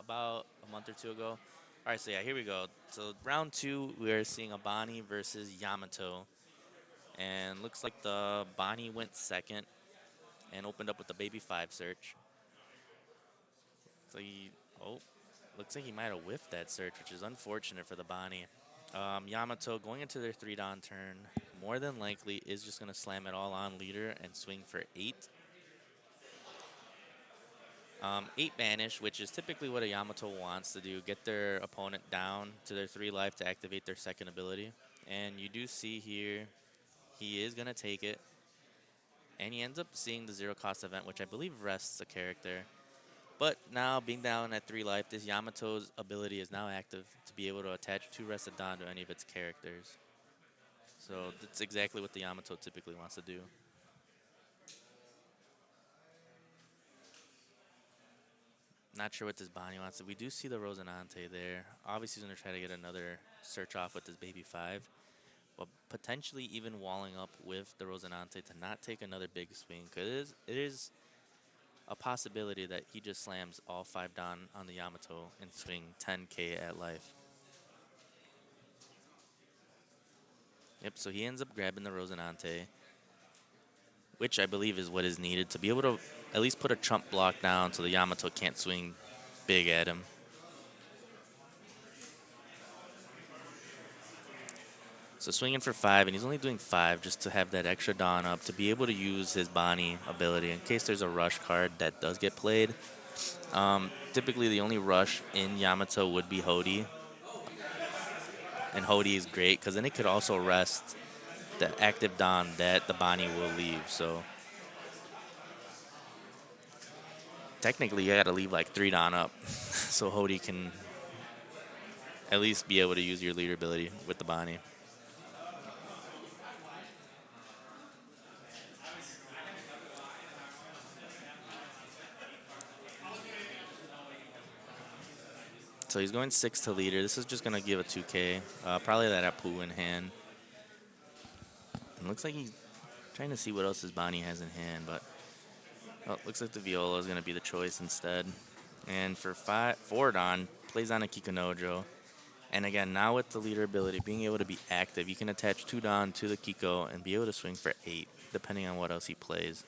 about a month or two ago. All right, so yeah, here we go. So round two, we are seeing a Bonnie versus Yamato, and looks like the Bonnie went second and opened up with the baby five search. So oh, looks like he might have whiffed that search, which is unfortunate for the Bonnie. Yamato going into their three Don turn, more than likely is just going to slam it all on leader and swing for eight. Eight banish, which is typically what a Yamato wants to do, get their opponent down to their three life to activate their second ability. And you do see here, he is going to take it. And he ends up seeing the zero cost event, which I believe rests a character. But now, being down at 3 life, this Yamato's ability is now active to be able to attach 2 Rested Dawn to any of its characters. So that's exactly what the Yamato typically wants to do. Not sure what this Bonnie wants to. We do see the Rosinante there. Obviously, he's going to try to get another search off with this Baby 5. But potentially even walling up with the Rosinante to not take another big swing. Because it is a possibility that he just slams all 5 down on the Yamato and swing 10k at life. Yep, so he ends up grabbing the Rosinante, which I believe is what is needed to be able to at least put a trump block down so the Yamato can't swing big at him. So swinging for 5, and he's only doing 5 just to have that extra Dawn up to be able to use his Bonnie ability in case there's a rush card that does get played. Typically, the only rush in Yamato would be Hody, and Hody is great because then it could also rest the active Dawn that the Bonnie will leave. So technically, you got to leave like 3 Dawn up so Hody can at least be able to use your leader ability with the Bonnie. So he's going 6 to leader. This is just going to give a 2K. Probably that Apu in hand. And looks like he's trying to see what else his Bonnie has in hand, but looks like the Viola is going to be the choice instead. And for 4 Don, plays on a Kikonojo. And again, now with the leader ability, being able to be active, you can attach 2 Don to the Kiko and be able to swing for 8, depending on what else he plays.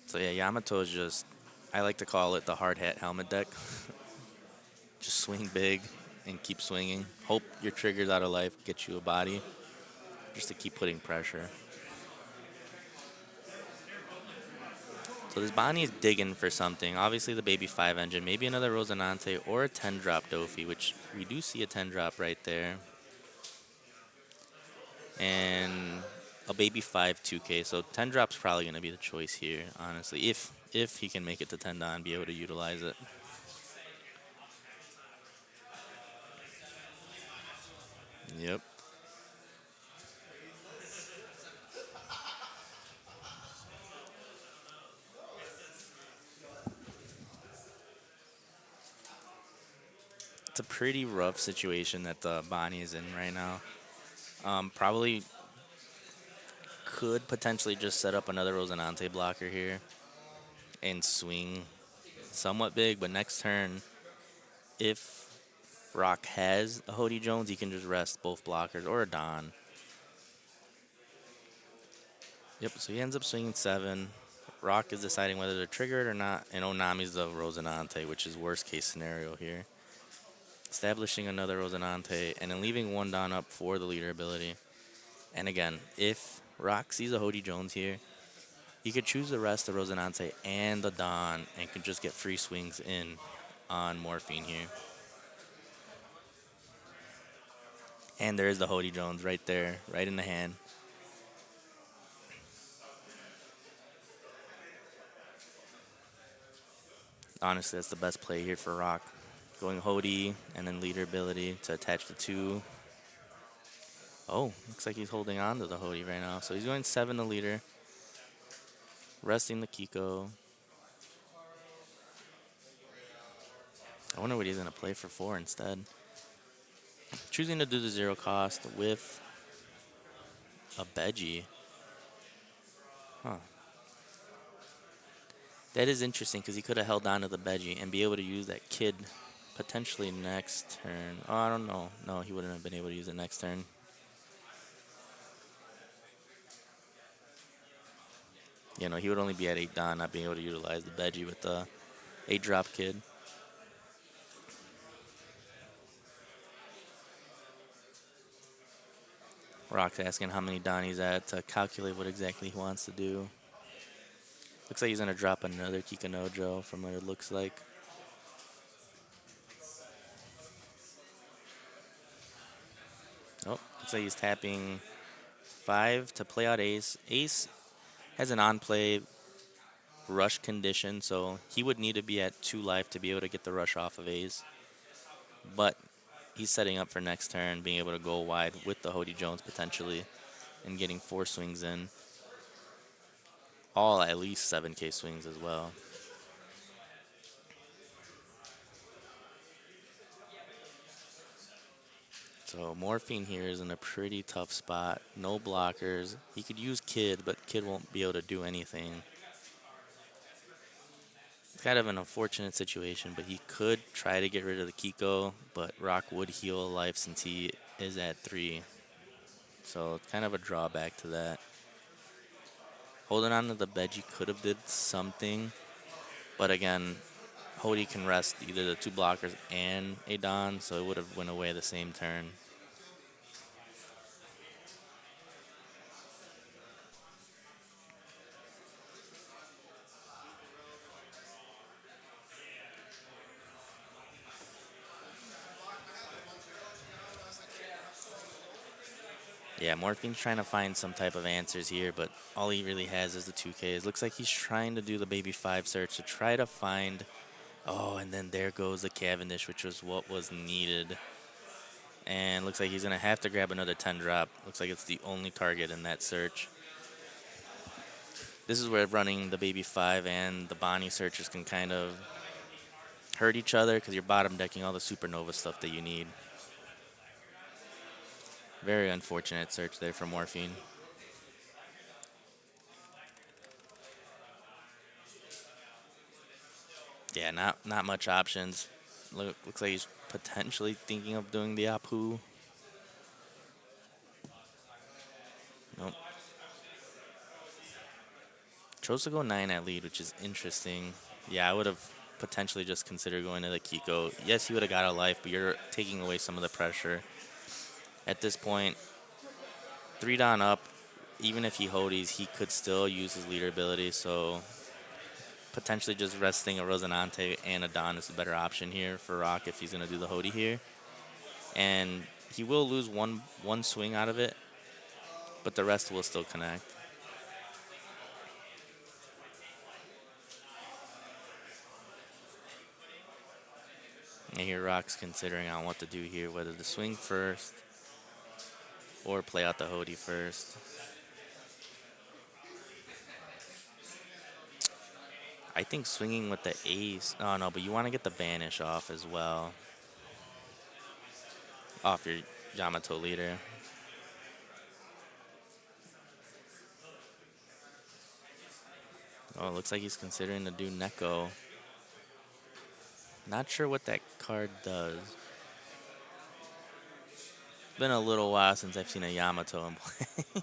So yeah, Yamato is just, I like to call it the hard hat helmet deck. Just swing big and keep swinging. Hope your triggers out of life get you a body, just to keep putting pressure. So this Bonnie is digging for something. Obviously the baby 5 engine, maybe another Rosinante or a 10 drop Dofi, which we do see a 10 drop right there. And a baby 5 2K. So 10 drop's probably going to be the choice here, honestly, if he can make it to 10 Don and be able to utilize it. Yep. It's a pretty rough situation that the Bonnie is in right now. Probably could potentially just set up another Rosinante blocker here and swing somewhat big, but next turn, if Rock has a Hody Jones, he can just rest both blockers or a Don. Yep, so he ends up swinging 7. Rock is deciding whether to trigger it or not, and Onami's the Rosinante, which is worst case scenario here. Establishing another Rosinante and then leaving 1 Don up for the leader ability. And again, if Rock sees a Hody Jones here, he could choose the rest of Rosinante and the Don and could just get free swings in on Morphine here. And there is the Hody Jones right there, right in the hand. Honestly, that's the best play here for Rock. Going Hody and then leader ability to attach the 2. Oh, looks like he's holding on to the Hody right now. So he's going 7 to leader. Resting the Kiko. I wonder what he's going to play for 4 instead. Choosing to do the 0 cost with a Beji. Huh. That is interesting because he could have held on to the Veggie and be able to use that kid potentially next turn. Oh, I don't know. No, he wouldn't have been able to use it next turn. You know, he would only be at 8 Don, not being able to utilize the Veggie with the 8 drop kid. Rock's asking how many Don he's at to calculate what exactly he wants to do. Looks like he's going to drop another Kikanojo from what it looks like. Oh, looks like he's tapping 5 to play out Ace. Ace has an on-play rush condition, so he would need to be at 2 life to be able to get the rush off of Ace. But he's setting up for next turn, being able to go wide with the Hody Jones potentially and getting 4 swings in. All at least 7K swings as well. So Morphine here is in a pretty tough spot. No blockers. He could use Kid, but Kid won't be able to do anything. It's kind of an unfortunate situation, but he could try to get rid of the Kiko, but Rock would heal a life since he is at 3. So it's kind of a drawback to that. Holding on to the Veggie could have did something, but again, Hody can rest either the 2 blockers and a Don, so it would have went away the same turn. Yeah, Morphine's trying to find some type of answers here, but all he really has is the 2Ks. Looks like he's trying to do the baby 5 search to try to find... Oh, and then there goes the Cavendish, which was what was needed. And looks like he's going to have to grab another 10 drop. Looks like it's the only target in that search. This is where running the baby 5 and the Bonnie searches can kind of hurt each other because you're bottom decking all the supernova stuff that you need. Very unfortunate search there for Morphine. Yeah, not much options. Looks like he's potentially thinking of doing the Apu. Nope. Chose to go 9 at lead, which is interesting. Yeah, I would have potentially just considered going to the Kiko. Yes, he would have got a life, but you're taking away some of the pressure. At this point, 3 Don up, even if he Hodies, he could still use his leader ability, so potentially just resting a Rosinante and a Don is a better option here for Rock if he's going to do the Hody here. And he will lose one swing out of it, but the rest will still connect. And here Rock's considering on what to do here, whether to swing first or play out the Hody first. I think swinging with the ace. Oh, no, but you want to get the banish off as well. Off your Yamato leader. Oh, it looks like he's considering to do Neko. Not sure what that card does. Been a little while since I've seen a Yamato in play.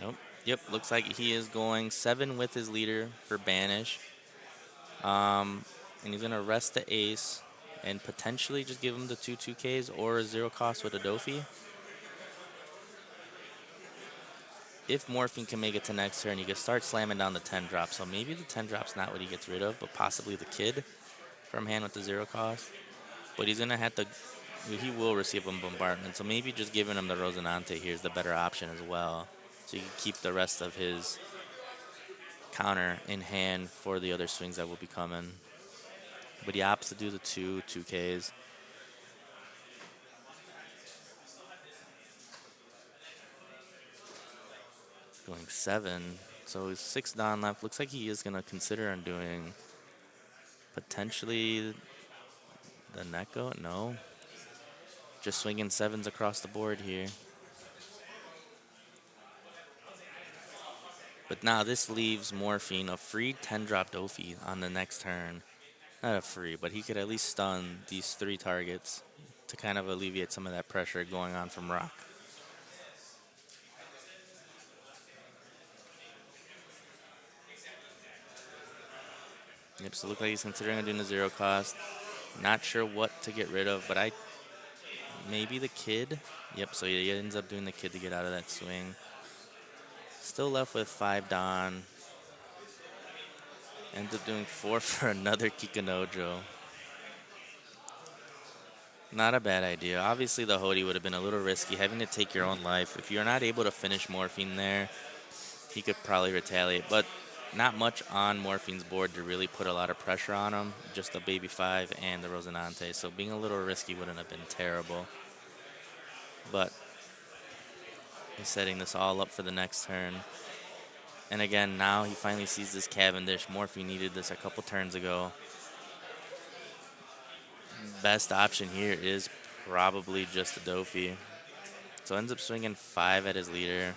Nope. Yep, looks like he is going 7 with his leader for banish. And he's going to rest the ace and potentially just give him the 2 2Ks or a 0 cost with a Dofi. If Morphine can make it to next turn, you can start slamming down the 10 drop. So maybe the 10 drop's not what he gets rid of, but possibly the kid from hand with the 0 cost. But he's going to have to, he will receive a bombardment. So maybe just giving him the Rosinante here is the better option as well. So you can keep the rest of his counter in hand for the other swings that will be coming. But he opts to do the 2 2Ks. Going 7. So 6 Don left. Looks like he is going to consider on doing potentially the Neko. No. Just swinging 7s across the board here. But now this leaves Morphine a free 10-drop Dofi on the next turn. Not a free, but he could at least stun these 3 targets to kind of alleviate some of that pressure going on from Rock. Yep, so it looks like he's considering doing the 0 cost. Not sure what to get rid of, but maybe the kid. Yep, so he ends up doing the kid to get out of that swing. Still left with 5 Don. Ends up doing 4 for another Kikanojo. Not a bad idea. Obviously, the Hody would have been a little risky, having to take your own life. If you're not able to finish Morphine there, he could probably retaliate. But not much on Morphine's board to really put a lot of pressure on him. Just the Baby 5 and the Rosinante. So being a little risky wouldn't have been terrible. But he's setting this all up for the next turn. And again, now he finally sees this Cavendish. Morphine needed this a couple turns ago. Best option here is probably just a Dofi. So ends up swinging 5 at his leader.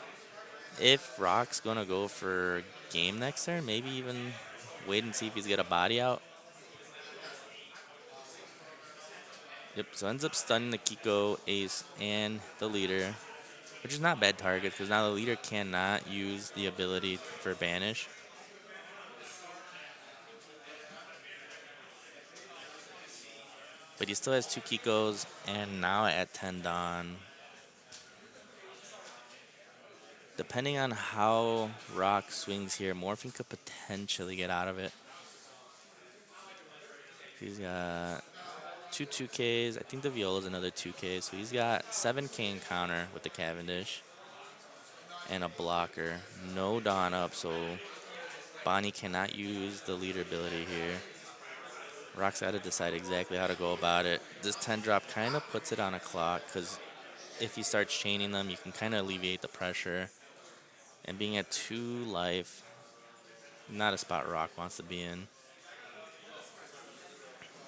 If Rock's going to go for game next turn, maybe even wait and see if he's got a body out. Yep, so ends up stunning the Kiko, Ace, and the leader, which is not bad target because now the leader cannot use the ability for Banish. But he still has 2 Kikos, and now at 10 Don. Depending on how Rock swings here, Morphine could potentially get out of it. He's got 2 2Ks. I think the Viola's another 2K. So he's got 7K in counter with the Cavendish and a blocker. No Dawn up, so Bonnie cannot use the leader ability here. Rock's got to decide exactly how to go about it. This 10 drop kind of puts it on a clock because if he starts chaining them, you can kind of alleviate the pressure. And being at 2 life, not a spot Rock wants to be in.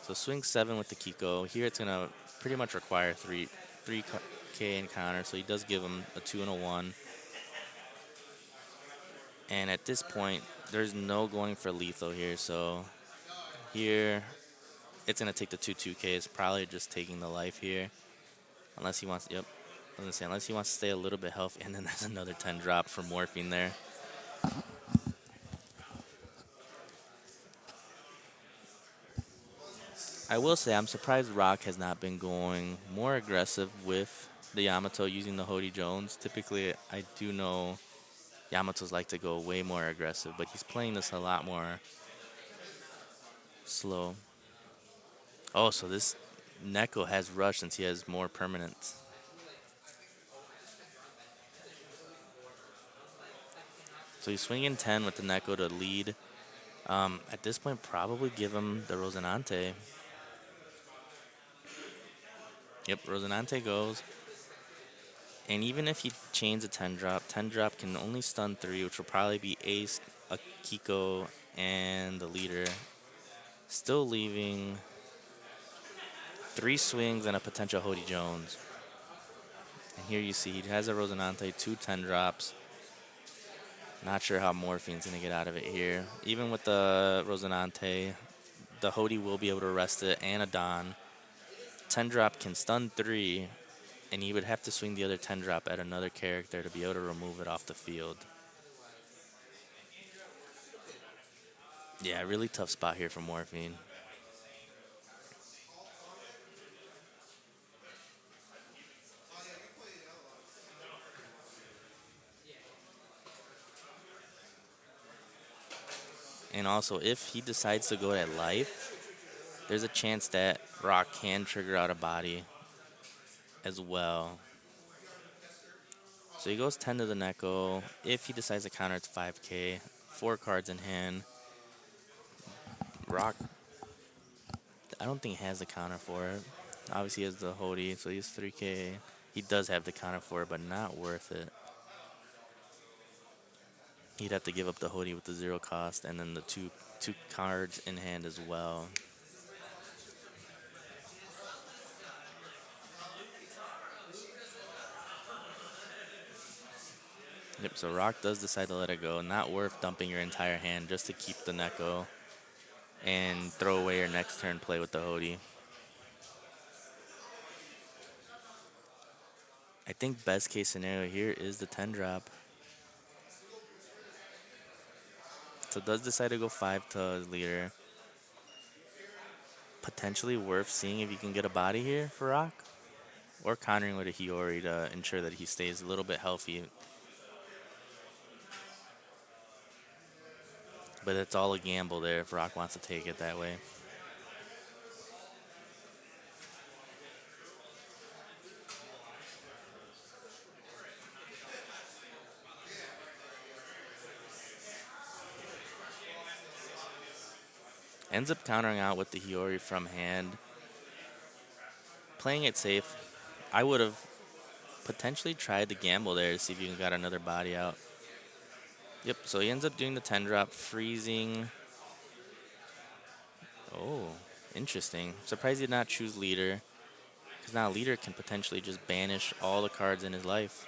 So swing 7 with the Kiko. Here it's going to pretty much require 3K in counter, so he does give him a 2 and a 1. And at this point, there's no going for lethal here, so here it's going to take the 2Ks, probably just taking the life here. Unless he wants, yep, I was going to say, unless he wants to stay a little bit healthy, and then there's another 10 drop for Morphine there. I will say I'm surprised Rock has not been going more aggressive with the Yamato using the Hody Jones. Typically, I do know Yamatos like to go way more aggressive, but he's playing this a lot more slow. Oh, so this Neko has rush since he has more permanents. So he's swinging 10 with the Neko to lead. At this point, probably give him the Rosinante. Yep, Rosinante goes. And even if he chains a 10 drop can only stun 3, which will probably be Ace, a Kiko, and the leader. Still leaving 3 swings and a potential Hody Jones. And here you see he has a Rosinante, 2 10 drops. Not sure how Morphine's going to get out of it here. Even with the Rosinante, the Hody will be able to arrest it and a Don. 10 drop can stun 3, and he would have to swing the other 10 drop at another character to be able to remove it off the field. Yeah, really tough spot here for Morphine. And also, if he decides to go at life, there's a chance that Rock can trigger out a body as well. So he goes 10 to the Neko. If he decides to counter, it's 5K. 4 cards in hand. Rock, I don't think he has the counter for it. Obviously, he has the Hody, so he's 3K. He does have the counter for it, but not worth it. He'd have to give up the Hody with the 0 cost, and then the two cards in hand as well. Yep, so Rock does decide to let it go. Not worth dumping your entire hand just to keep the Neko and throw away your next turn play with the Hody. I think best case scenario here is the 10 drop. So does decide to go 5 to leader. Potentially worth seeing if you can get a body here for Rock. Or countering with a Hiyori to ensure that he stays a little bit healthy. But it's all a gamble there if Rock wants to take it that way. Ends up countering out with the Hiyori from hand. Playing it safe. I would have potentially tried to gamble there to see if you got another body out. Yep, so he ends up doing the 10 drop, freezing. Oh, interesting. Surprised he did not choose leader. Because now leader can potentially just banish all the cards in his life.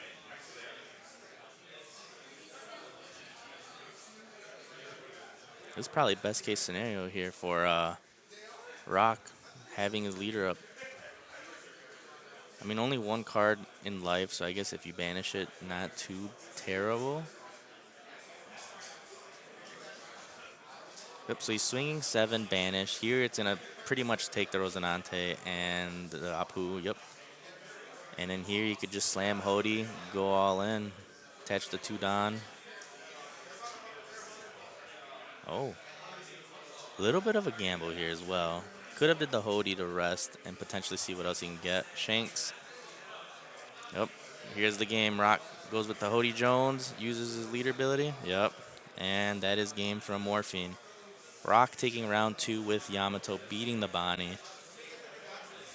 This is probably best case scenario here for Rock having his leader up. I mean, only one card in life, so I guess if you banish it, not too terrible. Yep, so he's swinging 7, banish. Here it's going to pretty much take the Rosinante and the Apu, yep. And then here you could just slam Hody, go all in, attach the 2 Don. Oh, a little bit of a gamble here as well. Could have did the Hody to rest and potentially see what else he can get. Shanks. Yep, here's the game. Rock goes with the Hody Jones, uses his leader ability. Yep, and that is game from Morphine. Rock taking round 2 with Yamato, beating the Bonnie.